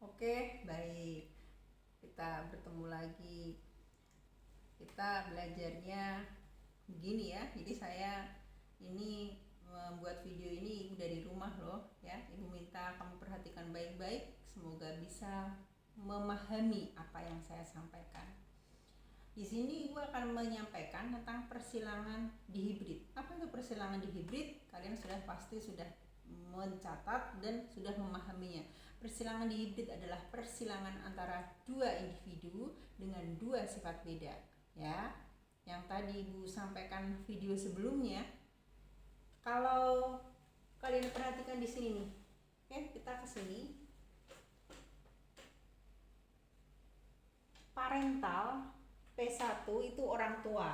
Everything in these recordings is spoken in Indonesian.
Oke, baik. Kita bertemu lagi. Kita belajarnya begini ya. Jadi saya ini membuat video ini dari rumah loh ya. Ibu minta kamu perhatikan baik-baik. Semoga bisa memahami apa yang saya sampaikan. Di sini Ibu akan menyampaikan tentang persilangan dihibrid. Apa itu persilangan dihibrid? Kalian pasti sudah mencatat dan sudah memahaminya. Persilangan dihibrid adalah persilangan antara dua individu dengan dua sifat beda, ya. Yang tadi Ibu sampaikan video sebelumnya. Kalau kalian perhatikan di sini nih. Oke, kita ke sini. Parental P1 itu orang tua.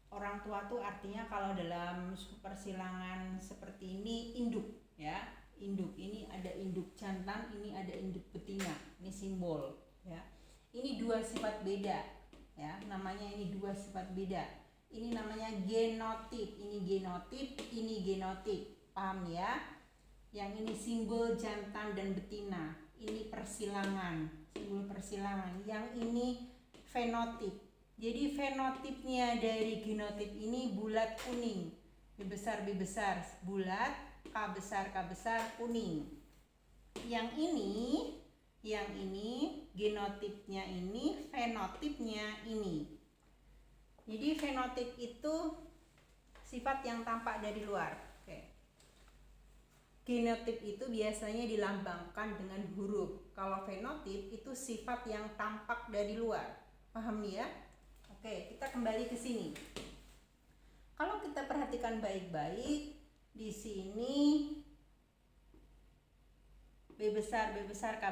Orang tua itu artinya kalau dalam persilangan seperti ini induk ya. Induk ini ada induk jantan, ini ada induk betina. Ini simbol ya. Ini dua sifat beda ya. Namanya ini dua sifat beda. Ini namanya genotip. Ini genotip, ini genotip. Paham ya? Yang ini simbol jantan dan betina. Ini persilangan, simbol persilangan. Yang ini fenotip. Jadi fenotipnya dari genotip ini bulat kuning. B besar bulat, K besar kuning. Yang ini genotipnya ini, fenotipnya ini. Jadi fenotip itu sifat yang tampak dari luar. Oke. Genotip itu biasanya dilambangkan dengan huruf. Kalau fenotip itu sifat yang tampak dari luar. Paham ya? Oke, kita kembali ke sini. Kalau kita perhatikan baik-baik, di sini B besar, K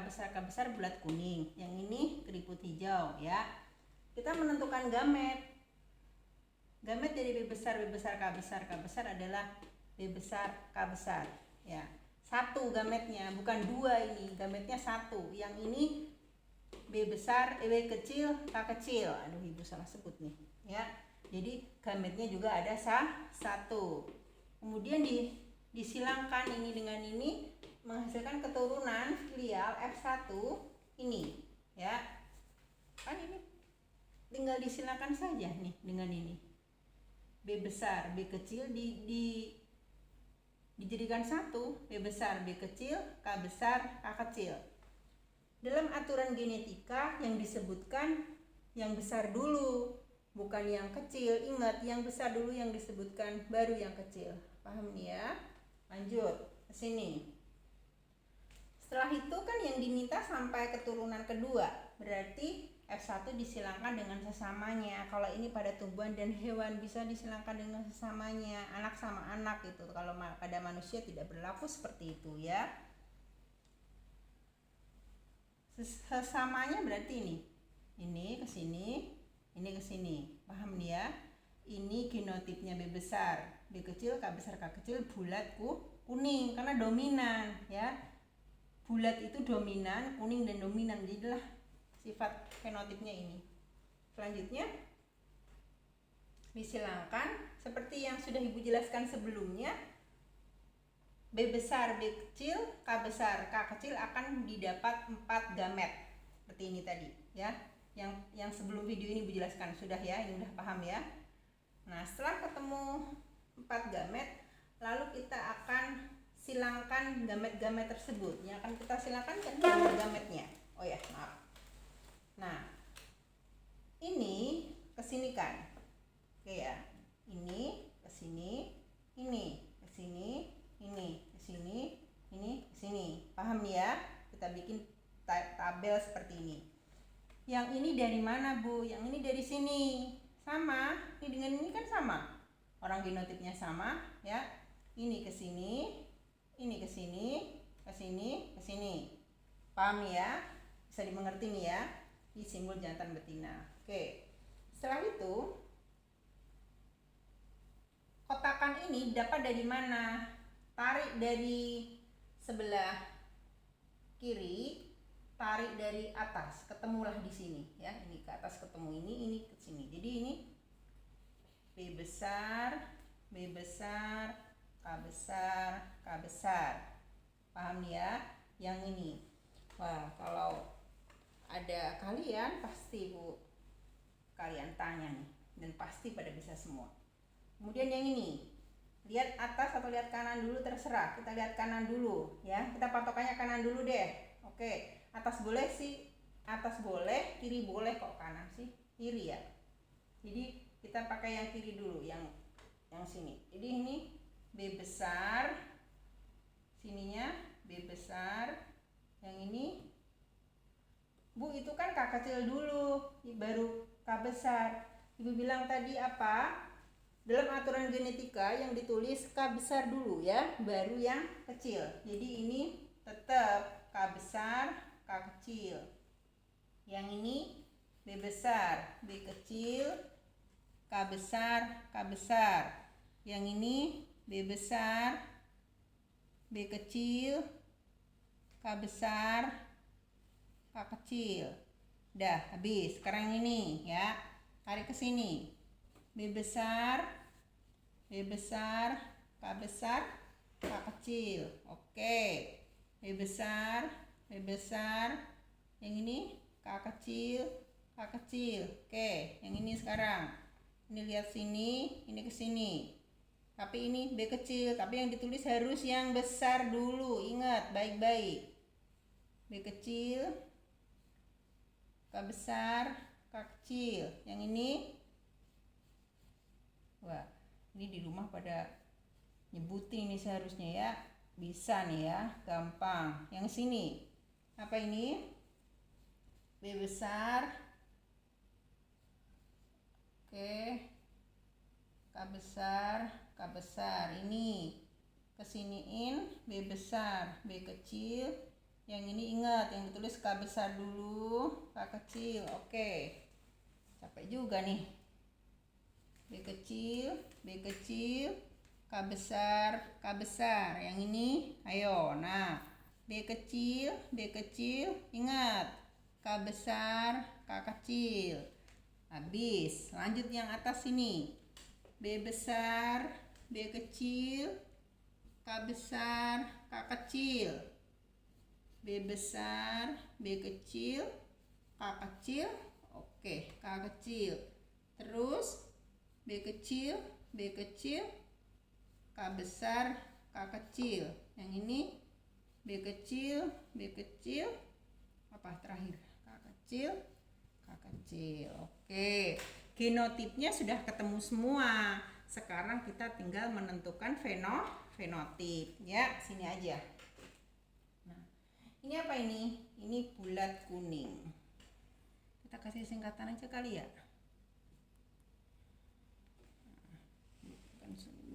besar bulat kuning. Yang ini keriput hijau ya. Kita menentukan gamet. Gamet dari B besar, K besar adalah B besar, K besar ya. Satu gametnya, bukan dua ini. Gametnya satu. Yang ini B besar, B kecil, K kecil. Aduh, Ibu salah sebut nih ya. Jadi gametnya juga ada satu. Kemudian disilangkan ini dengan ini menghasilkan keturunan filial F1 ini ya. Kan ini tinggal disilangkan saja nih dengan ini. B besar, B kecil dijadikan satu. B besar, B kecil, K besar, K kecil. Dalam aturan genetika yang disebutkan yang besar dulu, bukan yang kecil. Ingat, yang besar dulu yang disebutkan, baru yang kecil. Paham nih ya? Lanjut ke sini. Setelah itu kan yang diminta sampai keturunan kedua. Berarti F1 disilangkan dengan sesamanya. Kalau ini pada tumbuhan dan hewan bisa disilangkan dengan sesamanya. Anak sama anak itu. Kalau pada manusia tidak berlaku seperti itu ya. Sesamanya berarti ini ke sini, ini ke sini. Paham nih ya? Ini genotipnya B besar, B kecil, K besar, K kecil, bulat kuning karena dominan ya. Bulat itu dominan, kuning dan dominan. Jadilah sifat fenotipnya ini. Selanjutnya disilangkan seperti yang sudah Ibu jelaskan sebelumnya. B besar, B kecil, K besar, K kecil akan didapat 4 gamet. Seperti ini tadi ya. Yang sebelum video ini Ibu jelaskan sudah ya, ini udah paham ya. Nah, setelah ketemu 4 gamet, lalu kita akan silangkan gamet-gamet tersebut. Yang akan kita silangkan kan gametnya. Oh ya, maaf. Nah, ini kesini kan. Oke ya. Ini ke sini, ini ke sini, ini ke sini, ini ke sini. Paham ya? Kita bikin tabel seperti ini. Yang ini dari mana, Bu? Yang ini dari sini. Sama. Ini dengan ini kan sama. Orang genotipnya sama, ya. Ini ke sini, ini ke sini, ke sini, ke sini. Paham ya? Bisa dimengerti nih ya. Ini simbol jantan betina. Oke. Setelah itu, kotakan ini dapat dari mana? Tarik dari sebelah kiri, tarik dari atas, ketemulah di sini ya. Ini ke atas ketemu ini ke sini. Jadi ini B besar, K besar, K besar. Paham ya? Yang ini Wah, kalau ada kalian pasti Bu kalian tanya nih, dan pasti pada bisa semua. Kemudian yang ini, lihat atas atau lihat kanan dulu, terserah. Kita lihat kanan dulu ya, kita patokannya kanan dulu deh. Oke, atas boleh sih, atas boleh, kiri boleh, kok kanan sih, kiri ya. Jadi kita pakai yang kiri dulu, yang sini. Jadi ini B besar, sininya B besar, yang ini Bu itu kan K kecil dulu, baru K besar. Ibu bilang tadi apa? Dalam aturan genetika yang ditulis K besar dulu ya, baru yang kecil. Jadi ini tetap K besar, K kecil. Yang ini B besar, B kecil, K besar, K besar. Yang ini B besar, B kecil, K besar, K kecil. Dah habis. Sekarang ini ya, tarik ke sini. B besar, B besar, K besar, K kecil. Oke. B besar, B besar. Yang ini K kecil, K kecil. Oke, yang ini sekarang. Ini lihat sini, ini ke sini. Tapi ini B kecil, tapi yang ditulis harus yang besar dulu. Ingat baik-baik. B kecil, K besar, K kecil. Yang ini, wah, ini di rumah pada nyebutin nih seharusnya ya. Bisa nih ya, gampang. Yang sini, apa ini? B besar, oke, K besar, K besar. Ini kesiniin B besar, B kecil. Yang ini ingat, yang ditulis K besar dulu, K kecil. Oke, capek juga nih. B kecil, B kecil, K besar, K besar. Yang ini, ayo. Nah, B kecil, B kecil. Ingat, K besar, K kecil. Habis, lanjut yang atas ini. B besar, B kecil, K besar, K kecil. B besar, B kecil, K kecil. Oke, K kecil. Terus B kecil, B kecil, K besar, K kecil. Yang ini B kecil, B kecil, apa terakhir? K kecil, K kecil. Oke, genotipnya sudah ketemu semua. Sekarang kita tinggal menentukan fenotip ya. Sini aja. Nah, ini apa ini? Ini bulat kuning. Kita kasih singkatan aja kali ya.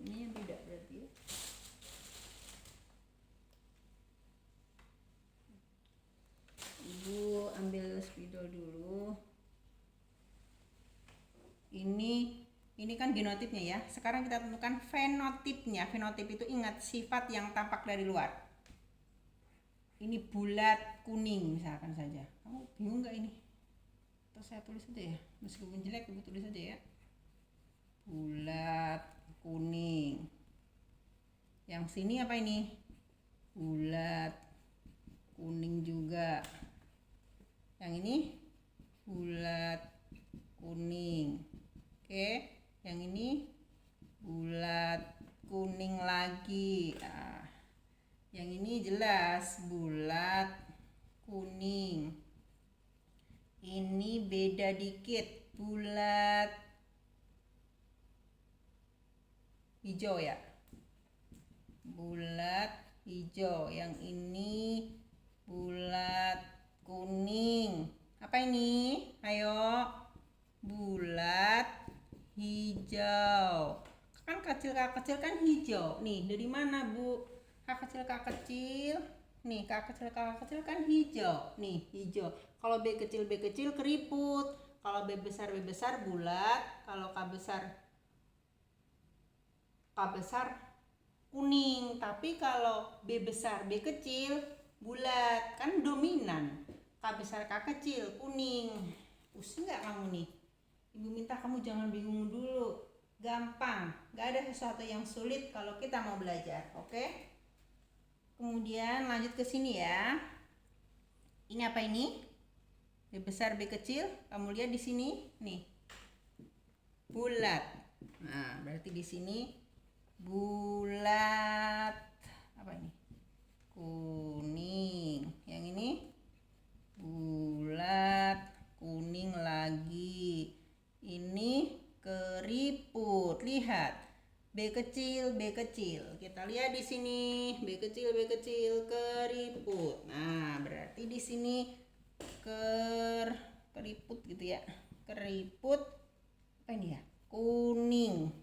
Ini yang beda berarti ya. Ibu ambil spidol dulu. Ini kan genotipnya ya. Sekarang kita tentukan fenotipnya. Fenotip itu ingat sifat yang tampak dari luar. Ini bulat kuning misalkan saja. Kamu bingung nggak ini? Atau saya tulis aja ya. Meskipun jelek, ibu tulis aja ya. Bulat kuning. Yang sini apa ini? Bulat kuning juga. Yang ini bulat kuning. Oke, yang ini bulat kuning lagi. Nah, yang ini jelas bulat kuning. Ini beda dikit, bulat hijau ya. Bulat hijau. Yang ini bulat kuning. Apa ini? Ayo. Bulat hijau. Kan kecil kan hijau. Nih, dari mana, Bu? K kecil nih, K kecil kan hijau. Nih, hijau. Kalau B kecil keriput. Kalau B besar bulat. Kalau K besar kuning. Tapi kalau B besar B kecil bulat, kan dominan. K besar K kecil kuning. Pusing nggak kamu nih? Ibu minta kamu jangan bingung dulu. Gampang, gak ada sesuatu yang sulit kalau kita mau belajar, oke? Kemudian lanjut ke sini ya. Ini apa ini? B besar, B kecil. Kamu lihat di sini, nih. Bulat. Nah, berarti di sini bulat. Apa ini? Kuning. Yang ini bulat, kuning lagi. Ini keriput. Lihat. B kecil, B kecil. Kita lihat di sini, B kecil, keriput. Nah, berarti di sini keriput gitu ya. Keriput apa ini ya? Kuning.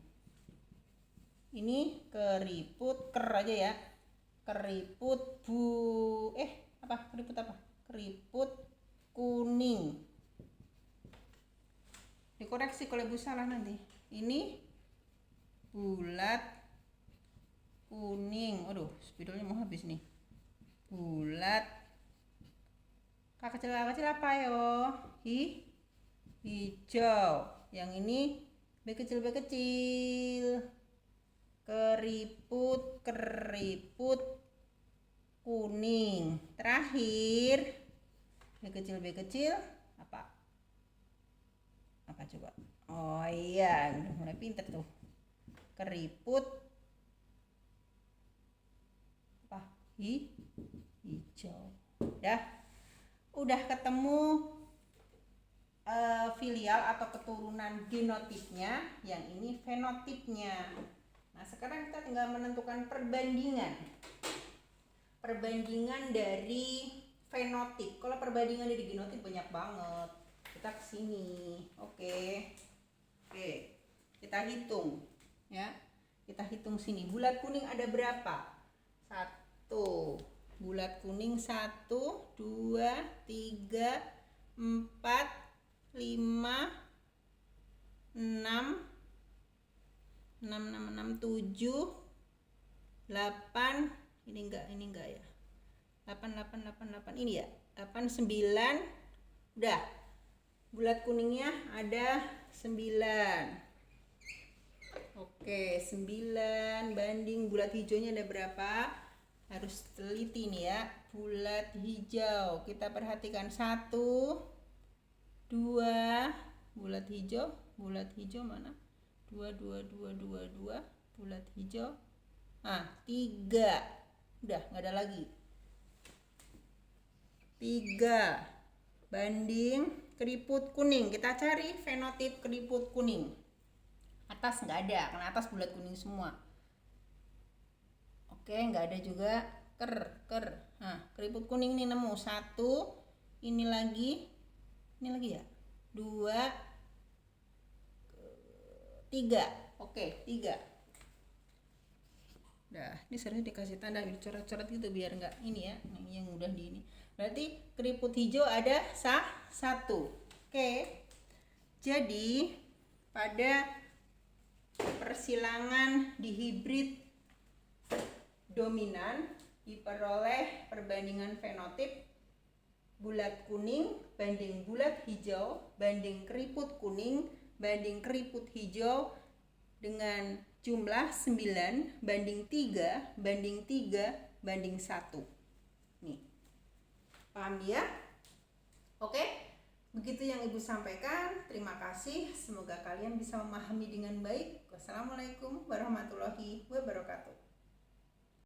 Ini keriput aja ya. Keriput keriput apa? Keriput kuning. Dikoreksi kalau ibu salah nanti. Ini bulat kuning. Aduh, spidolnya mau habis nih. Bulat. Kak kecil apa yo? Hijau. Yang ini B kecil. Keriput kuning. Terakhir B kecil apa coba? Oh iya, udah mulai pinter tuh. Keriput apa? Hijau. Udah ketemu filial atau keturunan genotipnya, yang ini fenotipnya. Nah, sekarang kita tinggal menentukan perbandingan dari fenotip. Kalau perbandingan dari genotip banyak banget. Kita kesini. Oke, kita hitung ya. Kita hitung sini. Bulat kuning ada berapa? 1. Bulat kuning 1, 2, 3, 4, 5, 6, 7, 8. Ini enggak ya. 8 ini ya. 8, 9. Udah. Bulat kuningnya ada 9. Oke, 9 banding bulat hijaunya ada berapa? Harus teliti nih ya. Bulat hijau, kita perhatikan 1, 2. Bulat hijau mana? 2. Bulat hijau. 3. Udah, nggak ada lagi. 3 banding keriput kuning. Kita cari fenotip keriput kuning. Atas nggak ada, karena atas bulat kuning semua. Oke, nggak ada juga keriput kuning nih nemu 1. Ini lagi ya. 2, 3. Oke, 3. Udah, ini sering dikasih tanda dicoret-coret gitu biar nggak ini ya, yang udah di ini. Berarti keriput hijau ada 1. Oke. Jadi pada persilangan di hibrid dominan diperoleh perbandingan fenotip bulat kuning banding bulat hijau banding keriput kuning banding keriput hijau dengan jumlah 9 banding 3 banding 3 banding 1. Nih. Paham ya? Oke? Begitu yang Ibu sampaikan. Terima kasih. Semoga kalian bisa memahami dengan baik. Wassalamualaikum warahmatullahi wabarakatuh.